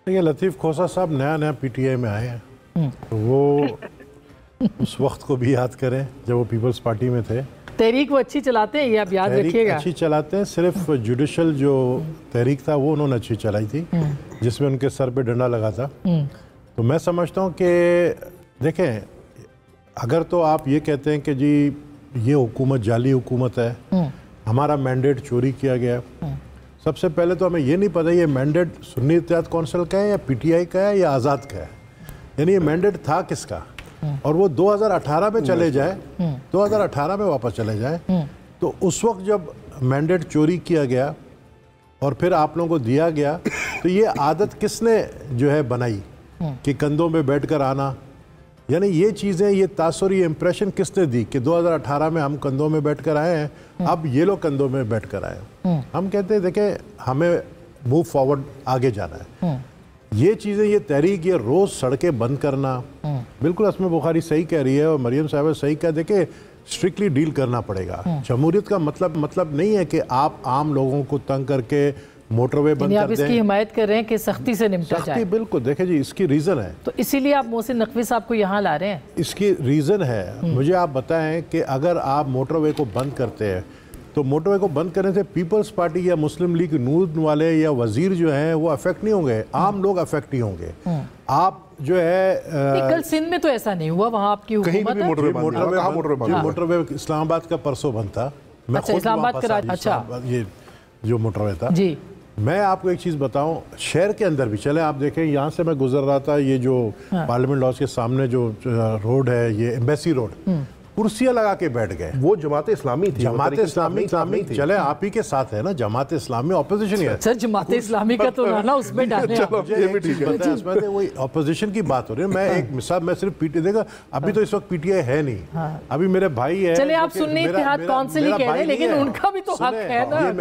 देखिए लतीफ़ खोसा साहब नया नया पीटीआई में आए हैं, तो वो उस वक्त को भी याद करें जब वो पीपल्स पार्टी में थे। तहरीक वो अच्छी चलाते हैं, ये आप याद रखिएगा। अच्छी चलाते हैं, सिर्फ जुडिशल जो तहरीक था वो उन्होंने अच्छी चलाई थी, जिसमें उनके सर पे डंडा लगा था। तो मैं समझता हूँ कि देखें, अगर तो आप ये कहते हैं कि जी ये हुकूमत जाली हुकूमत है, हमारा मैंडेट चोरी किया गया, सबसे पहले तो हमें ये नहीं पता ये मैंडेट सुन्नी इत्तेहाद कौंसिल का है या पीटीआई का है या आज़ाद का है, यानी ये मैंडेट था किसका। और वो 2018 में चले जाए, 2018 में वापस चले जाए, तो उस वक्त जब मैंडेट चोरी किया गया और फिर आप लोगों को दिया गया, तो ये आदत किसने जो है बनाई कि कंधों में बैठकर आना, यानी ये चीज़ें, ये तासुर, ये इम्प्रेशन किसने दी कि 2018 में हम कंधों में बैठकर आए हैं, अब ये लोग कंधों में बैठकर आए हैं। हम कहते हैं देखें हमें मूव फॉरवर्ड, आगे जाना है। ये चीज़ें, ये तहरीक, ये रोज़ सड़कें बंद करना, बिल्कुल असमा बुखारी सही कह रही है और मरियम साहब सही कह, देखे स्ट्रिक्टली डील करना पड़ेगा। जमहूरियत का मतलब नहीं है कि आप आम लोगों को तंग करके मोटरवे बंद कर दें। इसकी हिमायत कर रहे हैं कि सख्ती से निपटा जाए। बिल्कुल, देखें जी इसकी रीज़न है, तो इसीलिए आप मोहसिन नकवी साहब को यहाँ ला रहे हैं। इसकी रीज़न है, मुझे आप बताएं कि अगर आप मोटरवे को बंद करते हैं तो मोटरवे को बंद करने से पीपल्स पार्टी या मुस्लिम लीग नून वाले या वजीर जो हैं वो अफेक्ट नहीं होंगे, आम लोग अफेक्ट नहीं होंगे। आप जो है कल सिंध में तो ऐसा नहीं हुआ, वहाँ आपकी हुकूमत है। मोटरवे इस्लामाबाद का परसों बंद था। अच्छा, इस्लामाबाद का, अच्छा ये जो मोटरवे था जी। मैं आपको एक चीज़ बताऊं, शहर के अंदर भी चले, आप देखें यहाँ से मैं गुजर रहा था, ये जो पार्लियामेंट हाउस के सामने जो रोड है, ये एम्बेसी रोड, कुर्सियां लगा के बैठ गए। वो जमात इस्लामी थी, जमात इस्लामी थी। चले आप ही के साथ है ना, जमात इस्लामी ऑपोजिशन है सर, जमात इस्लामी का तो ना उसमें डाले। वही ऑपोजिशन की बात हो रही है। मैं एक मिसाल, मैं सिर्फ पीटी देखा, अभी तो इस वक्त पीटीआई है नहीं, अभी मेरे भाई है। चले आप सुन्नी इत्तेहाद काउंसिल ही कह रहे हैं, लेकिन उनका भी तो हक है ना।